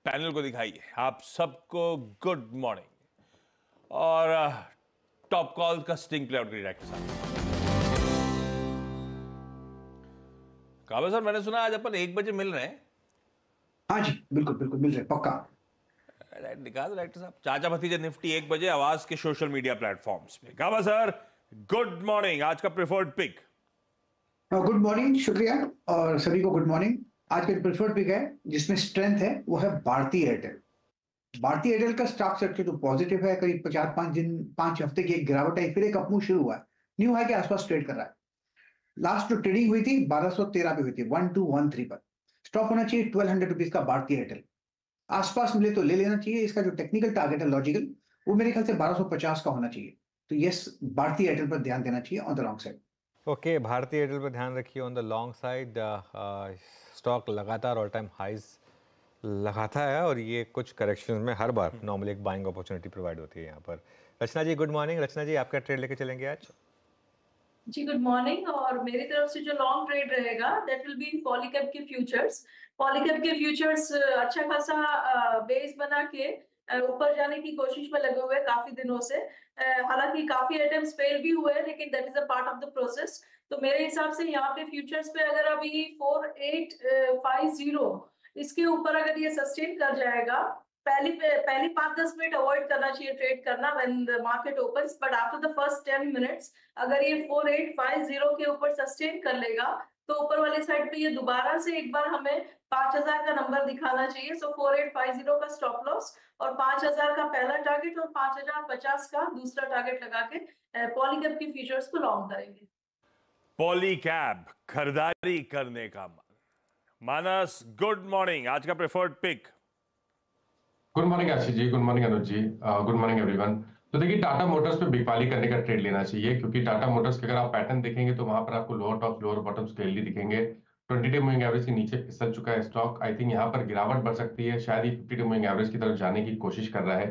Panel को दिखाइए। आप सबको गुड मॉर्निंग और टॉप कॉल का स्टिंग प्ले आउट करिए डायरेक्टर साहब। काबा सर, मैंने सुना आज अपन 1 बजे मिल रहे हैं। हाँ जी, बिल्कुल बिल्कुल मिल रहे हैं, पक्का। निकाल डायरेक्टर साहब, चाचा भतीजे निफ्टी 1 बजे आवाज के सोशल मीडिया प्लेटफॉर्म्स पे। काबा सर गुड मॉर्निंग, आज का प्रेफर्ड पिक। गुड मॉर्निंग, शुक्रिया और सभी को गुड मॉर्निंग। आज का प्रेफर्ड पिक है जिसमें स्ट्रेंथ है वो है भारती एयरटेल। भारती एयरटेल का स्टॉक सेक्टर तो पॉजिटिव है, करीब 4-5 हफ्ते की एक गिरावट आई, फिर एक अपमूव शुरू हुआ है, न्यू हाई के आसपास ट्रेड कर रहा है। लास्ट जो ट्रेडिंग हुई थी 1213 पे हुई थी, 1213 पर। स्टॉप होना चाहिए 1200 रुपीज का भारती एयरटेल। आसपास मिले तो ले लेना चाहिए। इसका जो टेक्निकल टारगेट है लॉजिकल, वो मेरे ख्याल से 1250 का होना चाहिए। तो यस, भारती एयरटेल पर ध्यान देना चाहिए on the long side. Okay, भारतीय एयरटेल पर ध्यान रखिए on the long side. Stock लगातार ऑल टाइम हाइज लगाता है और ये कुछ करेक्शंस में हर बार नॉर्मली एक बाइंग अपॉर्चुनिटी प्रोवाइड होती है यहाँ पर। रचना जी गुड मॉर्निंग। रचना जी, आपका ट्रेड लेके चलेंगे आज? जी गुड मॉर्निंग। और मेरी तरफ से जो लॉन्ग ट्रेड रहेगा that will be in Polycab के फ्यूचर्स। पॉलीकैब के फ्यूचर्स अच्छा खासा बेस बना के ऊपर जाने की कोशिश में लगे हुए काफी दिनों से। हालांकि काफी अटेम्प्ट्स फेल भी हुए हैं, लेकिन that is a part of the process. तो मेरे हिसाब से यहाँ पे फ्यूचर्स पे अगर अभी 4850 इसके ऊपर अगर ये सस्टेन कर जाएगा, पहली 5-10 मिनट अवॉइड करना चाहिए ट्रेड करना when the market opens, but after the first 10 minutes अगर ये 4850 के ऊपर सस्टेन कर लेगा तो ऊपर वाले साइड पे ये दोबारा से एक बार हमें 5000 का नंबर दिखाना चाहिए। सो 4850 का स्टॉप लॉस और 5000 का पहला टारगेट और 5050 का दूसरा टारगेट लगा के पॉलीकैब की फ्यूचर्स को लॉन्ग करेंगे। पॉलीकैब खरीदारी करने का मन। मानस गुड मॉर्निंग, आज का preferred pick. Good morning Ashish जी, good morning Anuj ji, good morning everyone. तो देखिए, टाटा मोटर्स पे बिकवाली करने का ट्रेड लेना चाहिए, क्योंकि टाटा मोटर्स के अगर आप पैटर्न देखेंगे तो वहां पर आपको lower top lower bottom clearly दिखेंगे। 22 मूविंग एवरेज के नीचे फिसल चुका है स्टॉक। आई थिंक यहाँ पर गिरावट बढ़ सकती है, शायद ही 52 मूविंग एवरेज की तरफ जाने की कोशिश कर रहा है।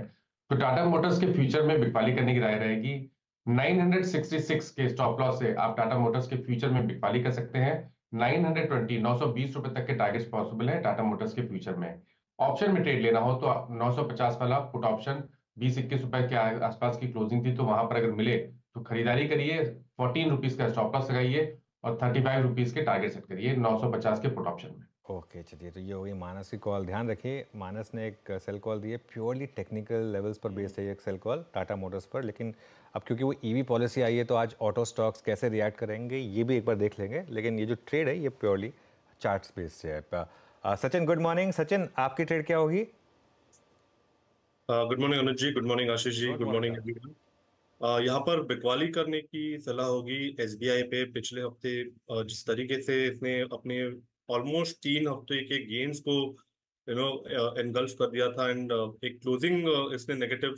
तो टाटा मोटर्स के फ्यूचर में बिकवाली करने की राय रहेगी। 966 के स्टॉप लॉस से आप टाटा मोटर्स के फ्यूचर में बिकवाली कर सकते हैं। 920 रुपए तक के टारगेट्स पॉसिबल है टाटा मोटर्स के फ्यूचर में। ऑप्शन में ट्रेड लेना हो तो 950 वाला पुट ऑप्शन 20-21 रुपए के आसपास की क्लोजिंग थी, तो वहां पर अगर मिले तो खरीदारी करिए। 14 रुपीज का स्टॉप लॉस लगाइए और 35 रुपीज के टारगेट सेट करिए 950 के पुट ऑप्शन में। ओके, चलिए, तो ये हो गई मानस की कॉल। ध्यान रखिए, मानस ने एक सेल कॉल दी है, प्योरली टेक्निकल लेवल्स पर बेस्ड है एक सेल कॉल टाटा मोटर्स पर। लेकिन अब क्योंकि वो ईवी पॉलिसी आई है तो आज ऑटो स्टॉक्स कैसे रिएक्ट करेंगे ये भी एक बार देख लेंगे। लेकिन ये जो ट्रेड है ये प्योरली चार्ट्स बेस्ड है। Sachin good morning. सचिन, आपकी ट्रेड क्या होगी? Good morning Anuj ji, good morning Ashish जी, गुड मॉर्निंग एवरीवन। यहाँ पर बिकवाली करने की सलाह होगी एसबीआई पे। पिछले हफ्ते जिस तरीके से इसने अपने ऑलमोस्ट 3 हफ्ते के गेन्स को एनगल्फ कर दिया था, एंड एक क्लोजिंग इसने नेगेटिव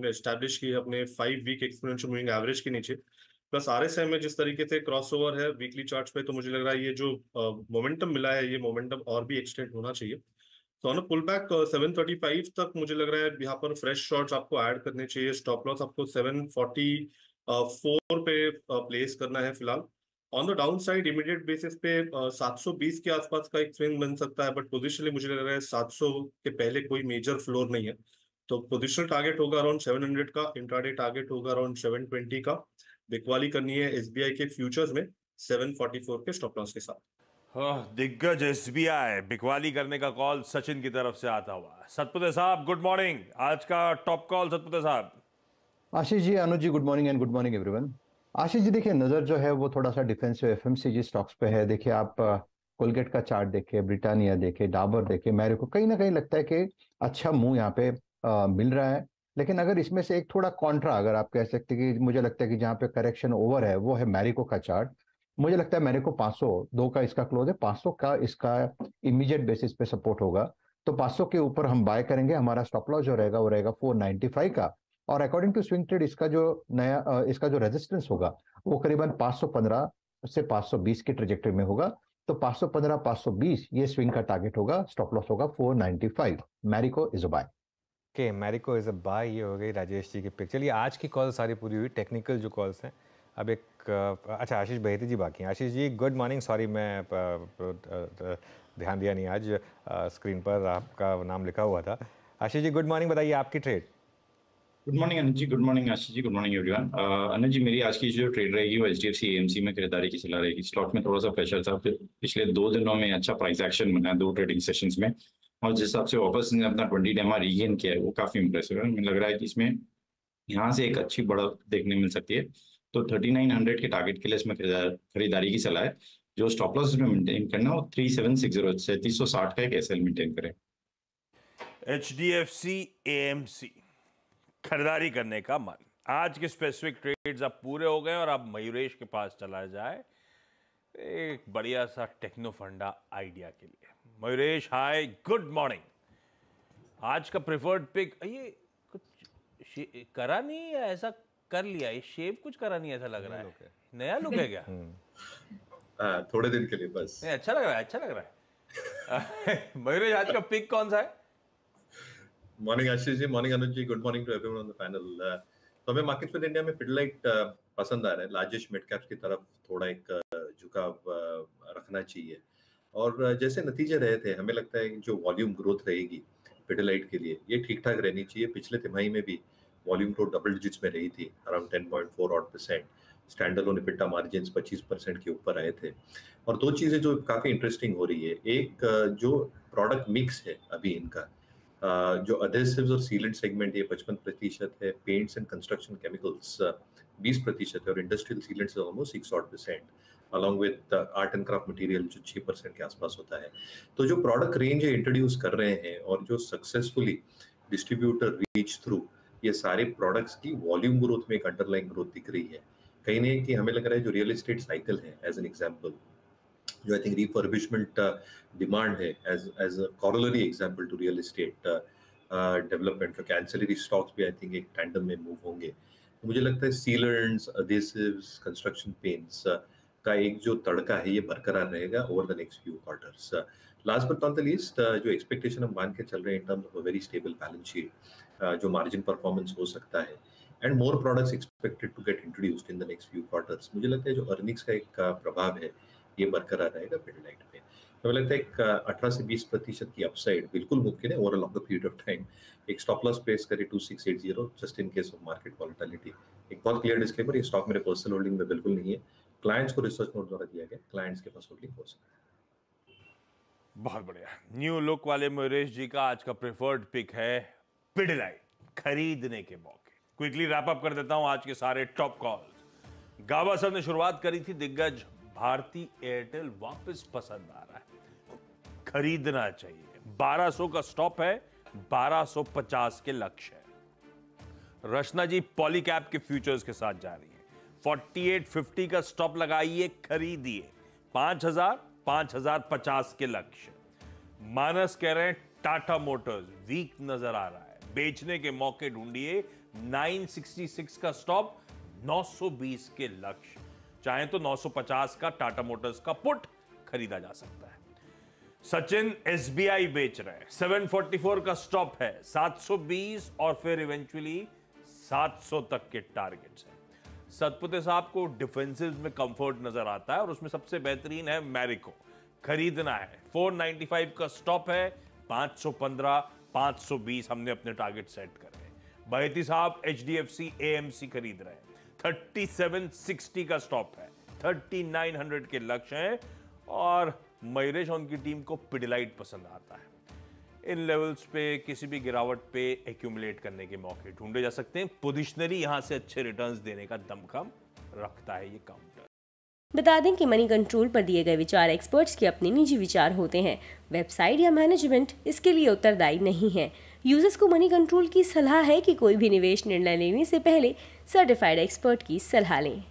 एस्टैब्लिश की है अपने 5 वीक एक्सपोनेंशियल मूविंग एवरेज के नीचे। प्लस आरएसआई में जिस तरीके से क्रॉसओवर है वीकली चार्ट्स पे, तो मुझे लग रहा है ये जो मोमेंटम मिला है ये मोमेंटम और भी एक्सटेंड होना चाहिए। तो ऑन पुल बैक 735 तक मुझे लग रहा है यहाँ पर फ्रेश शॉट्स आपको ऐड करने चाहिए। स्टॉप लॉस आपको 744 पे प्लेस करना है फिलहाल। On the down side immediate basis पे 720 के आसपास का एक स्विंग बन सकता है, बट पोजिशनली मुझे लग रहा है 700 के पहले कोई मेजर फ्लोर नहीं है। तो पोजिशनल टारगेट होगा अराउंड 700 का, इंट्राडे टारगेट होगा अराउंड 720 का। बिकवाली करनी है एसबीआई के फ्यूचर्स में 744 के स्टॉप लॉस के साथ। दिग्गज एसबीआई बिकवाली करने का कॉल सचिन की तरफ से आता हुआ। सतपुते साहब गुड मॉर्निंग, आज का टॉप कॉल सतपुते साहब। Ashish ji, Anuj ji, good morning and good morning everyone. Ashish ji, देखिए, नजर जो है वो थोड़ा सा डिफेंसिव एफएमसीजी स्टॉक्स पे है। देखिए, आप कोलगेट का चार्ट देखिए, ब्रिटानिया देखिए, डाबर देखिए, मेरे को कहीं ना कहीं लगता है कि अच्छा मूव यहाँ पे मिल रहा है। लेकिन अगर इसमें से एक थोड़ा कॉन्ट्रा अगर आप कह सकते हैं कि मुझे लगता है कि जहाँ पे करेक्शन ओवर है वो है मैरिको का चार्ट। मुझे लगता है मैरिको 502 का इसका क्लोज है, 500 का इसका इमीडिएट बेसिस पे सपोर्ट होगा। तो 500 के ऊपर हम बाय करेंगे। हमारा स्टॉप लॉस जो रहेगा वो रहेगा 495 का। और अकॉर्डिंग टू स्विंग ट्रेड इसका जो नया इसका जो रेजिस्टेंस होगा वो करीबन 515 से 520 की ट्रेजेक्टरी में होगा। तो 515 520 ये स्विंग का टारगेट होगा। स्टॉप लॉस होगा 495। Marico is a buy. Okay, Marico is a buy. ये हो गई राजेश जी की पिक। चलिए, आज की कॉल सारी पूरी हुई, टेक्निकल जो कॉल्स हैं। अब एक अच्छा, आशीष बहेती जी बाकी हैं। Ashish ji good morning. Sorry, मैं ध्यान दिया नहीं आज, स्क्रीन पर आपका नाम लिखा हुआ था। आशीष जी गुड मॉर्निंग, बताइए आपकी trade. Good morning Anuj ji, good morning Ashish जी, गुड मॉर्निंग एवरीवन। अनुज जी, मेरी आज की जो ट्रेड रहेगी वो HDFC AMC में खरीदारी की सलाह रहेगी। स्टॉक में थोड़ा सा प्रेशर था, पिछले 2 दिनों में अच्छा प्राइस एक्शन बना है 2 ट्रेडिंग सेशंस में, और जिस हिसाब से वापस ने अपना 20 डेमा रीगेन किया है वो काफी इंप्रेसिव है। मुझे लग रहा है कि इसमें यहाँ से एक अच्छी बढ़त देखने मिल सकती है, तो 3900 के टारगेट के लिए इसमें खरीदारी की सलाह है। जो स्टॉप लॉस इसमें मेंटेन करना हो 3760 3760 का एक SL मेंटेन करें। HDFC AMC खरीदारी करने का मन। आज के स्पेसिफिक ट्रेड्स अब पूरे हो गए और अब मयूरेश के पास चला जाए एक बढ़िया सा टेक्नो फंडा आइडिया के लिए। मयूरेश हाय, गुड मॉर्निंग। आज का प्रेफर्ड पिक, ये कुछ करा नहीं या ऐसा कर लिया, ये शेव कुछ करा नहीं ऐसा लग रहा है, नया लुक है क्या? थोड़े दिन के लिए बस। नहीं, अच्छा लग रहा है, अच्छा लग रहा है। मयूरेश आज का पिक कौन सा है? Morning Ashish ji, morning Anuj ji, good morning to everyone on the panel. तो हमें मार्केट्स में इंडिया में पिडिलाइट पसंद आ रहा है। लार्जेस्ट मिड कैप्स की तरफ थोड़ा एक झुकाव रखना चाहिए, और जैसे नतीजे रहे थे हमें लगता है जो वॉल्यूम ग्रोथ रहेगी पिडिलाइट के लिए ये ठीक ठाक रहनी चाहिए। पिछले तिमाही में भी वॉल्यूम ग्रोथ डबल डिजिट्स में रही थी, around 10.4% stand alone EBITDA margins 25% के ऊपर आए थे। और 2 चीजें जो काफी इंटरेस्टिंग हो रही है, एक जो प्रोडक्ट मिक्स है अभी इनका, जो अडेसिव्स और सीलेंट सेगमेंट ये 55% है, पेंट्स एंड कंस्ट्रक्शन केमिकल्स 20% है, और industrial sealants almost 6% along with art and craft material जो 6% के आसपास होता है। तो जो प्रोडक्ट रेंज इंट्रोड्यूस कर रहे हैं और जो सक्सेसफुली डिस्ट्रीब्यूटर रीच थ्रू, ये सारे प्रोडक्ट्स की वॉल्यूम ग्रोथ में एक अंडरलाइन ग्रोथ दिख रही है। कहीं नहीं कि हमें लग रहा है जो रियल एस्टेट साइकिल है एज एन एग्जांपल, जो आई थिंक रिफर्बिशमेंट डिमांड है as a corollary example to real estate development, क्योंकि एंसिलरी स्टॉक्स भी आई थिंक एक टैंडम में मूव होंगे। तो मुझे लगता है सीलेंट्स, अडेसिव्स, कंस्ट्रक्शन पेंट्स का एक जो तड़का है ये बरकरार रहेगा over the next few quarters. Last but not the least, जो एक्सपेक्टेशन हम मान के चल रहे हैं in terms of a very stable balance sheet, जो मार्जिन परफॉर्मेंस हो सकता है, and more products expected to get introduced in the next few quarters, मुझे लगता है जो अर्निंग्स का एक प्रभाव है ये बरकरार रहेगा पिडिलाइट पे। तो मुझे लगता है एक 18 से 20% की अपसाइड बिल्कुल मुमकिन है over a longer period of time. एक स्टॉप लॉस प्लेस करे 2680 just in case of market volatility. एक बहुत क्लियर डिस्क्लेमर, ये स्टॉक मेरे पर्सनल होल्डिंग में बिल्कुल नहीं है, क्लाइंट्स को रिसर्च नोट द्वारा दिया गया, क्लाइंट्स के पास होल्डिंग हो सकता है। बहुत बढ़िया, न्यू लुक वाले मयूरेश जी का आज का प्रेफर्ड पिक है पिडिलाइट, खरीदने के मौके। क्विकली रैप अप कर देता हूं आज के सारे टॉप कॉल्स। गावस्कर ने शुरुआत करी थी, दिग्गज भारती एयरटेल वापस पसंद आ रहा है, खरीदना चाहिए। 1200 का स्टॉप है, 1250 के लक्ष्य है। रचना जी पॉलीकैप के फ्यूचर्स के साथ जा रही है, 4850 का स्टॉप लगाइए, खरीदिए। 5000, 5050 के लक्ष्य। मानस कह रहे हैं टाटा मोटर्स वीक नजर आ रहा है, बेचने के मौके ढूंढिए। 966 का स्टॉप, 920 के लक्ष्य। चाहे तो 950 का टाटा मोटर्स का पुट खरीदा जा सकता है। सचिन SBI बेच रहे हैं, 744 का स्टॉप है, 720 और फिर इवेंचुअली 700 तक के टारगेट्स हैं। सतपुते साहब को डिफेंसिव में कंफर्ट नजर आता है और उसमें सबसे बेहतरीन है मैरिको, खरीदना है। 495 का स्टॉप है, 515, 520 हमने अपने टारगेट सेट कर रहे हैं। बहेती साहब HDFC AMC खरीद रहे हैं, 3760 का स्टॉप है, 3900 के लक्ष्य हैं। और मयूरेश उनकी टीम को पिडिलाइट पसंद आता है। इन लेवल्स पे किसी भी गिरावट पे एक्यूमुलेट करने के मौके ढूंढे जा सकते हैं। पोजिशनरी यहां से अच्छे रिटर्न्स देने का दमखम रखता है ये काउंटर। बता दें कि मनी कंट्रोल पर दिए गए विचार एक्सपर्ट्स के अपने निजी विचार होते हैं। वेबसाइट या मैनेजमेंट इसके लिए उत्तरदायी नहीं है। यूजर्स को मनी कंट्रोल की सलाह है कि कोई भी निवेश निर्णय लेने से पहले सर्टिफाइड एक्सपर्ट की सलाह लें।